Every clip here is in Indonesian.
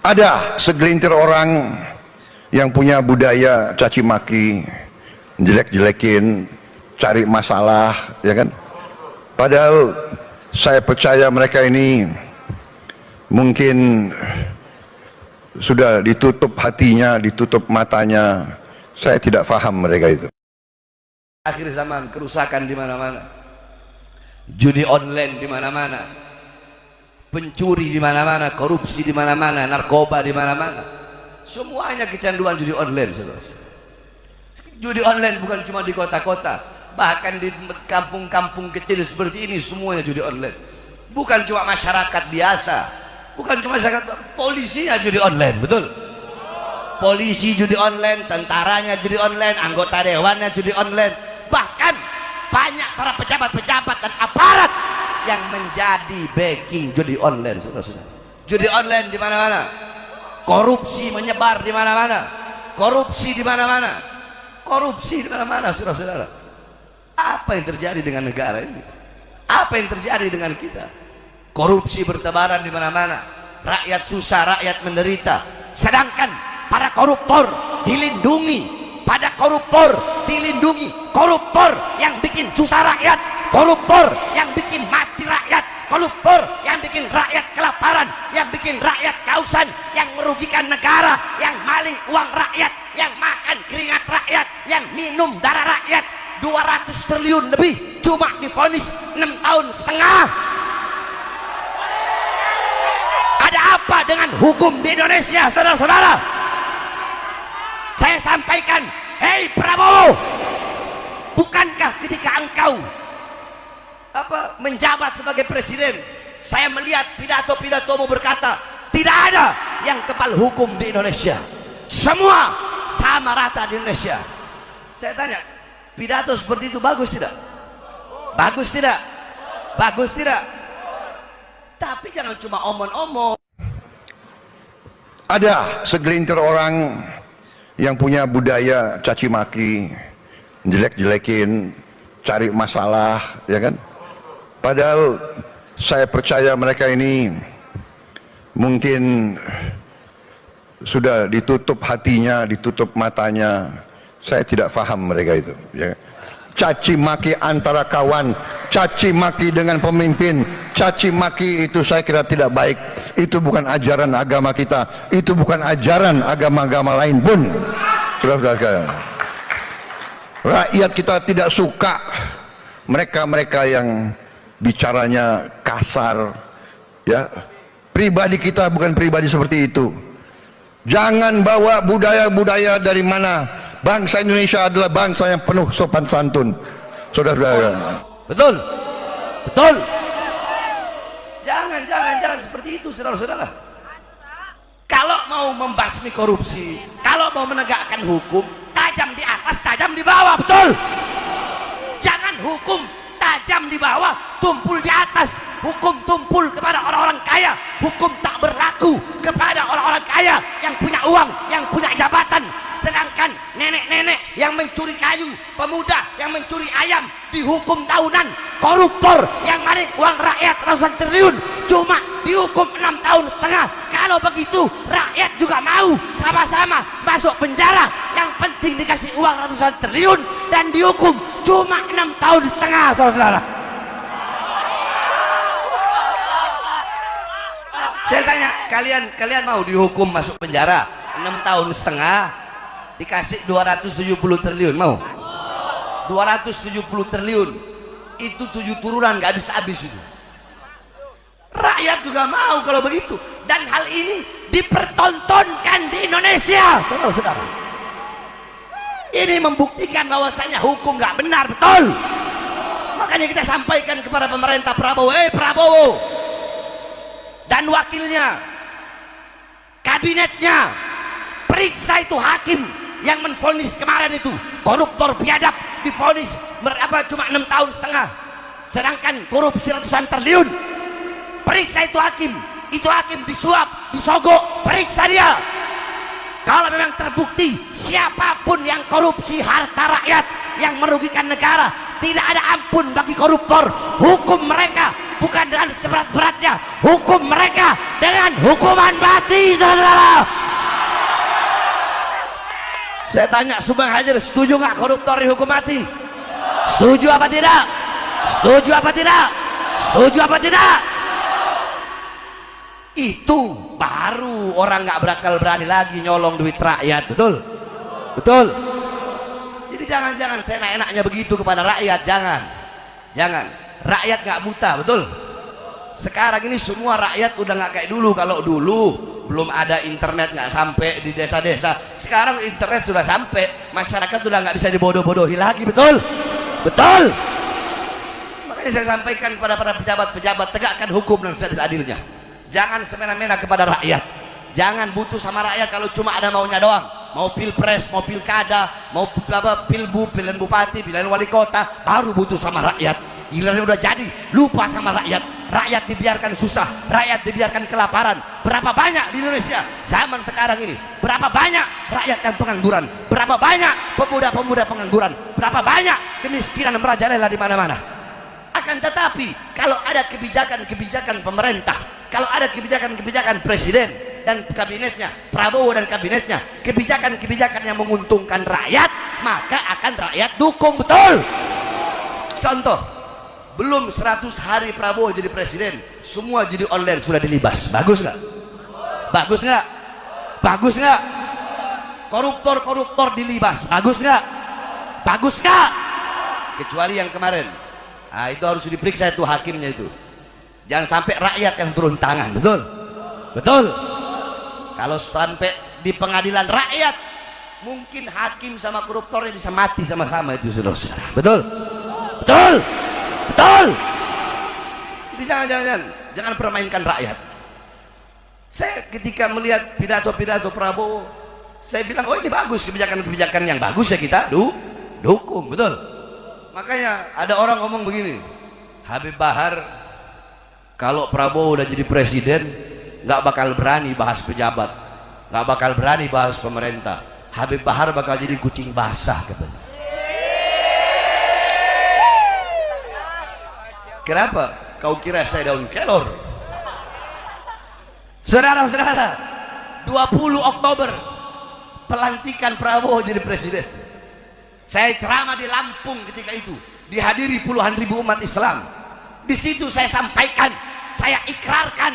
Ada segelintir orang yang punya budaya caci maki, jelek-jelekin, cari masalah, ya kan? Padahal saya percaya mereka ini mungkin sudah ditutup hatinya, ditutup matanya. Saya tidak paham mereka itu. Akhir zaman, kerusakan di mana-mana, judi online di mana-mana, pencuri di mana-mana, korupsi di mana-mana, narkoba di mana-mana. Semuanya kecanduan judi online, saudara. Judi online bukan cuma di kota-kota, bahkan di kampung-kampung kecil seperti ini semuanya judi online. Bukan cuma masyarakat biasa, bukan cuma masyarakat, polisinya judi online, betul? Polisi judi online, tentaranya judi online, anggota dewannya judi online, bahkan banyak para pejabat-pejabat dan aparat yang menjadi backing judi online, saudara-saudara. Judi online di mana-mana, korupsi menyebar di mana-mana, korupsi di mana-mana, korupsi di mana-mana, saudara-saudara. Apa yang terjadi dengan negara ini? Apa yang terjadi dengan kita? Korupsi bertebaran di mana-mana, rakyat susah, rakyat menderita, sedangkan para koruptor dilindungi, pada koruptor dilindungi, koruptor yang bikin susah rakyat, koruptor yang bikin mati rakyat, koruptor yang bikin rakyat kelaparan, yang bikin rakyat kehausan, yang merugikan negara, yang maling uang rakyat, yang makan keringat rakyat, yang minum darah rakyat. 200 triliun lebih cuma divonis 6 tahun setengah. Ada apa dengan hukum di Indonesia, saudara-saudara? Saya sampaikan, hei Prabowo, bukankah ketika engkau menjabat sebagai presiden, saya melihat pidato-pidatomu berkata tidak ada yang kebal hukum di Indonesia, semua sama rata di Indonesia. Saya tanya, pidato seperti itu bagus tidak? Bagus tidak? Bagus tidak? Tapi jangan cuma omong-omong. Ada segelintir orang yang punya budaya caci maki, jelek-jelekin, cari masalah, ya kan? Padahal saya percaya mereka ini mungkin sudah ditutup hatinya, ditutup matanya. Saya tidak paham mereka itu, ya. Caci maki antara kawan, caci maki dengan pemimpin, caci maki itu saya kira tidak baik. Itu bukan ajaran agama kita, itu bukan ajaran agama-agama lain pun. Saudara-saudara, rakyat kita tidak suka mereka-mereka yang bicaranya kasar, ya. Pribadi kita bukan pribadi seperti itu. Jangan bawa budaya-budaya dari mana. Bangsa Indonesia adalah bangsa yang penuh sopan santun, saudara-saudara. Betul, betul. Jangan seperti itu, saudara-saudara. Kalau mau membasmi korupsi, kalau mau menegakkan hukum, tajam di atas, tajam di bawah, betul. Jangan hukum tajam di bawah, tumpul di atas. Hukum tumpul kepada orang-orang kaya, hukum tak berlaku kepada orang-orang kaya yang punya uang, yang punya jabatan. Sedangkan nenek-nenek yang mencuri kayu, pemuda yang mencuri ayam dihukum tahunan, koruptor yang maling uang rakyat ratusan triliun cuma dihukum 6 tahun setengah. Kalau begitu rakyat juga mau sama-sama masuk penjara, yang penting dikasih uang ratusan triliun dan dihukum cuma 6 tahun setengah, saudara-saudara. Saya tanya, kalian mau dihukum masuk penjara 6 tahun setengah, dikasih 270 triliun, mau? 270 triliun itu 7 turunan, gak habis-habis itu. Rakyat juga mau kalau begitu, dan hal ini dipertontonkan di Indonesia, saudara-saudara. Ini membuktikan bahwasanya hukum gak benar, betul. Makanya kita sampaikan kepada pemerintah Prabowo, Prabowo dan wakilnya, kabinetnya, periksa itu hakim yang menvonis kemarin itu koruptor biadab, divonis cuma 6 tahun setengah, sedangkan korupsi ratusan triliun. Periksa itu hakim disuap, disogok, periksa dia. Kalau memang terbukti siapapun yang korupsi harta rakyat, yang merugikan negara, tidak ada ampun bagi koruptor. Hukum mereka bukan dengan seberat-beratnya, hukum mereka dengan hukuman mati, saudara. Saya tanya Subang Hajar, setuju nggak koruptor dihukum mati? Setuju apa tidak? Setuju apa tidak? Setuju apa tidak? Itu baru orang nggak bakal berani lagi nyolong duit rakyat, betul? Betul. Jadi jangan-jangan saya enak-enaknya begitu kepada rakyat, jangan. Rakyat nggak buta, betul? Sekarang ini semua rakyat udah nggak kayak dulu. Kalau dulu belum ada internet, nggak sampai di desa-desa. Sekarang internet sudah sampai, masyarakat sudah nggak bisa dibodoh-bodohi lagi, betul? Betul. Makanya saya sampaikan kepada para pejabat-pejabat, tegakkan hukum dan seadil-adilnya. Jangan semena-mena kepada rakyat. Jangan butuh sama rakyat kalau cuma ada maunya doang. Mau pilpres, mau pilkada, mau pilbu, pilihan bupati, pilihan wali kota, baru butuh sama rakyat. Giliran udah jadi, lupa sama rakyat. Rakyat dibiarkan susah, rakyat dibiarkan kelaparan. Berapa banyak di Indonesia zaman sekarang ini? Berapa banyak rakyat yang pengangguran? Berapa banyak pemuda-pemuda pengangguran? Berapa banyak kemiskinan merajalela di mana-mana? Akan tetapi kalau ada kebijakan-kebijakan pemerintah, kalau ada kebijakan-kebijakan presiden dan kabinetnya, Prabowo dan kabinetnya, kebijakan-kebijakan yang menguntungkan rakyat, maka akan rakyat dukung, betul? Contoh, belum 100 hari Prabowo jadi presiden, semua jadi online sudah dilibas. Bagus nggak? Bagus nggak? Bagus nggak? Koruptor dilibas. Bagus nggak? Bagus nggak? Kecuali yang kemarin. Nah, itu harus diperiksa itu hakimnya itu. Jangan sampai rakyat yang turun tangan, betul? Betul. Kalau sampai di pengadilan rakyat, mungkin hakim sama koruptornya bisa mati sama-sama itu, saudara-saudara. Betul? Betul? Betul. Jadi jangan permainkan rakyat. Saya ketika melihat pidato-pidato Prabowo, saya bilang, oh ini bagus, kebijakan-kebijakan yang bagus ya kita dukung, betul. Makanya ada orang ngomong begini, Habib Bahar kalau Prabowo udah jadi presiden nggak bakal berani bahas pejabat, nggak bakal berani bahas pemerintah. Habib Bahar bakal jadi kucing basah, katanya. Kenapa? Kau kira saya daun kelor? Saudara-saudara, 20 Oktober pelantikan Prabowo jadi presiden. Saya ceramah di Lampung ketika itu, dihadiri puluhan ribu umat Islam. Di situ saya sampaikan, saya ikrarkan,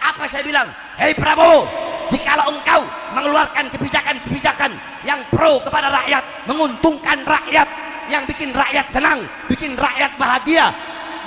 apa saya bilang? Hei Prabowo, jikalau engkau mengeluarkan kebijakan-kebijakan yang pro kepada rakyat, menguntungkan rakyat, yang bikin rakyat senang, bikin rakyat bahagia,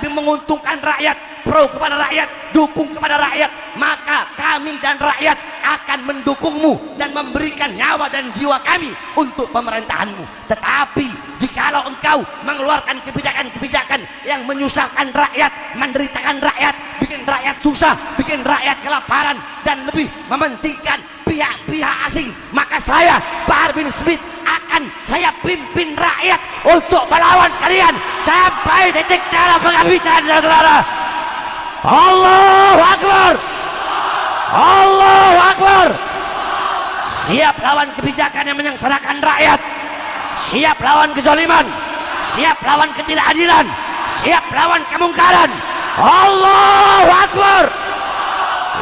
menguntungkan rakyat, pro kepada rakyat, dukung kepada rakyat, maka kami dan rakyat akan mendukungmu dan memberikan nyawa dan jiwa kami untuk pemerintahanmu. Tetapi jikalau engkau mengeluarkan kebijakan-kebijakan yang menyusahkan rakyat, menderitakan rakyat, bikin rakyat susah, bikin rakyat kelaparan, dan lebih mementingkan pihak-pihak asing, maka saya, Bahar bin Smith, akan saya pimpin rakyat untuk melawan kalian sampai titik darah penghabisan, saudara. Allahu Akbar, Allahu Akbar. Siap lawan kebijakan yang menyengsarakan rakyat, siap lawan kezaliman, siap lawan ketidakadilan, siap lawan kemungkaran. Allahu Akbar.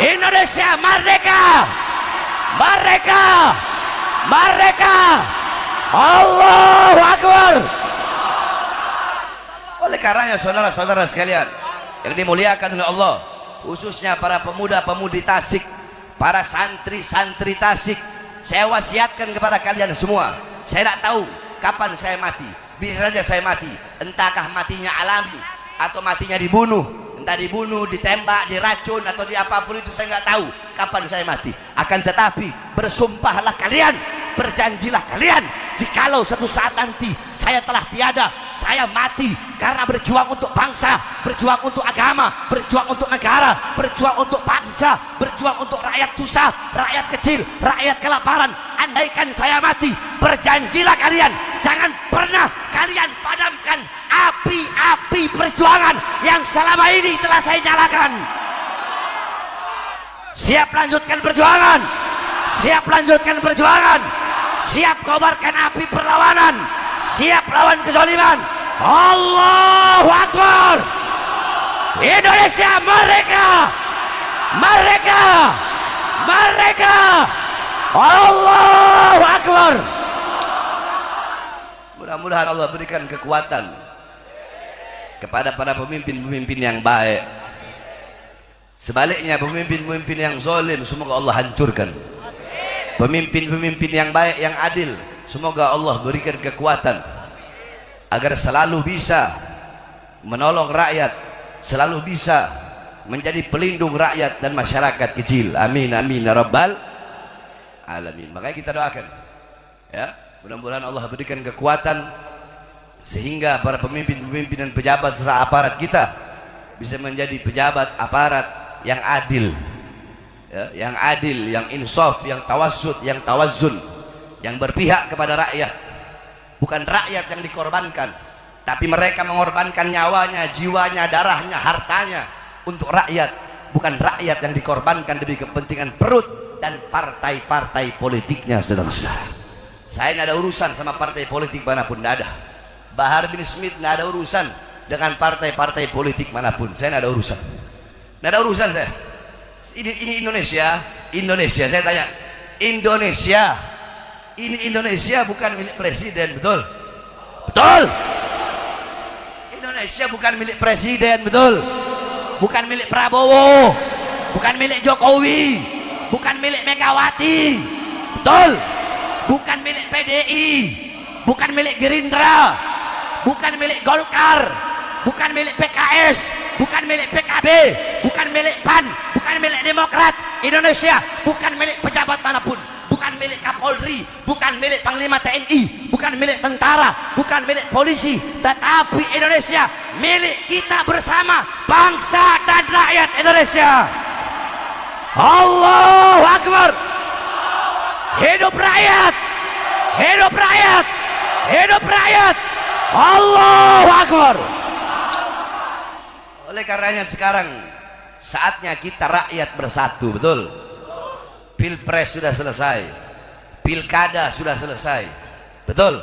Indonesia merdeka, merdeka, merdeka. Allahu Akbar. Oleh karenanya saudara-saudara sekalian yang dimuliakan oleh Allah, khususnya para pemuda-pemudi Tasik, para santri-santri Tasik, saya wasiatkan kepada kalian semua. Saya tidak tahu kapan saya mati, bisa saja saya mati, entahkah matinya alami atau matinya dibunuh, entah dibunuh, ditembak, diracun, atau di apapun itu, saya nggak tahu kapan saya mati. Akan tetapi bersumpahlah kalian, berjanjilah kalian, jikalau suatu saat nanti saya telah tiada, saya mati karena berjuang untuk bangsa, berjuang untuk agama, berjuang untuk negara, berjuang untuk bangsa, berjuang untuk rakyat susah, rakyat kecil, rakyat kelaparan. Andaikan saya mati, berjanjilah kalian, jangan pernah kalian padamkan api-api perjuangan yang selama ini telah saya nyalakan. Siap lanjutkan perjuangan, siap lanjutkan perjuangan, siap kobarkan api perlawanan, siap lawan kezaliman. Allahu Akbar, Indonesia merdeka, merdeka, merdeka. Allahu Akbar. Mudah-mudahan Allah berikan kekuatan kepada para pemimpin-pemimpin yang baik. Sebaliknya pemimpin-pemimpin yang zalim semoga Allah hancurkan. Pemimpin-pemimpin yang baik, yang adil, semoga Allah berikan kekuatan agar selalu bisa menolong rakyat, selalu bisa menjadi pelindung rakyat dan masyarakat kecil. Amin amin ya rabbal alamin. Makanya kita doakan ya, mudah-mudahan Allah berikan kekuatan sehingga para pemimpin-pemimpin dan pejabat serta aparat kita bisa menjadi pejabat aparat yang adil ya, yang adil, yang insaf, yang tawassut, yang tawazun, yang berpihak kepada rakyat. Bukan rakyat yang dikorbankan, tapi mereka mengorbankan nyawanya, jiwanya, darahnya, hartanya untuk rakyat. Bukan rakyat yang dikorbankan demi kepentingan perut dan partai-partai politiknya, saudara-saudara. Saya tidak ada urusan sama partai politik manapun, tidak ada. Bahar bin Smith tidak ada urusan dengan partai-partai politik manapun. Saya tidak ada urusan, tidak ada urusan saya. Ini Indonesia, saya tanya, Indonesia, ini Indonesia bukan milik presiden, betul? Betul. Indonesia bukan milik presiden, betul? Bukan milik Prabowo, bukan milik Jokowi, bukan milik Megawati, betul? Bukan milik PDI, bukan milik Gerindra, bukan milik Golkar, bukan milik PKS, bukan milik PKB, bukan milik PAN, bukan milik Demokrat. Indonesia bukan milik pejabat manapun, bukan milik Kapolri, bukan milik Panglima TNI, bukan milik tentara, bukan milik polisi, tetapi Indonesia milik kita bersama, bangsa dan rakyat Indonesia. Allahu Akbar. Hidup rakyat, hidup rakyat, hidup rakyat. Allahu Akbar. Oleh karenanya sekarang saatnya kita rakyat bersatu, betul? Pilpres sudah selesai, pilkada sudah selesai, betul?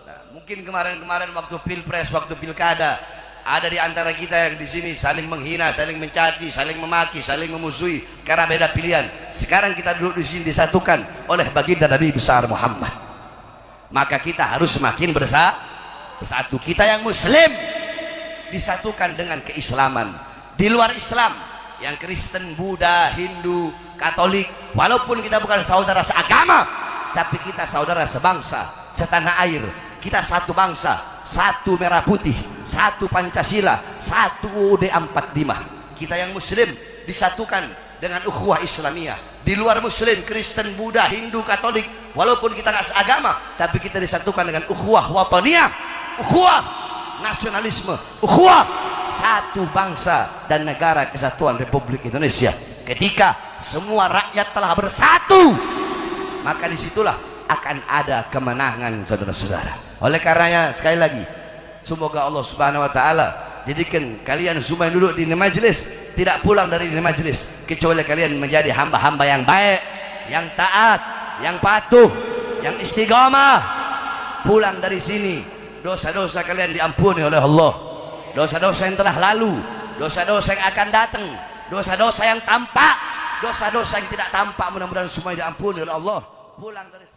Nah, mungkin kemarin-kemarin waktu pilpres, waktu pilkada, ada di antara kita yang di sini saling menghina, saling mencaci, saling memaki, saling memusuhi karena beda pilihan. Sekarang kita duduk di sini disatukan oleh baginda Nabi besar Muhammad. Maka kita harus semakin bersatu. Kita yang Muslim disatukan dengan keislaman. Di luar Islam, yang Kristen, Buddha, Hindu, Katolik, walaupun kita bukan saudara seagama, tapi kita saudara sebangsa, setanah air. Kita satu bangsa, satu merah putih, satu Pancasila, satu UUD 45. Kita yang Muslim disatukan dengan ukhuwah Islamiyah. Di luar Muslim, Kristen, Buddha, Hindu, Katolik, walaupun kita nggak seagama, tapi kita disatukan dengan ukhuwah wataniyah, ukhuwah nasionalisme, ukhuwah satu bangsa dan negara kesatuan Republik Indonesia. Ketika semua rakyat telah bersatu, maka disitulah akan ada kemenangan, saudara-saudara. Oleh karenanya sekali lagi, semoga Allah Subhanahu Wa Taala jadikan kalian semua yang duduk di majelis tidak pulang dari majelis kecuali kalian menjadi hamba-hamba yang baik, yang taat, yang patuh, yang istiqamah. Pulang dari sini dosa-dosa kalian diampuni oleh Allah, dosa-dosa yang telah lalu, dosa-dosa yang akan datang, dosa-dosa yang tampak, dosa-dosa yang tidak tampak, mudah-mudahan semua diampuni oleh Allah. Pulang dari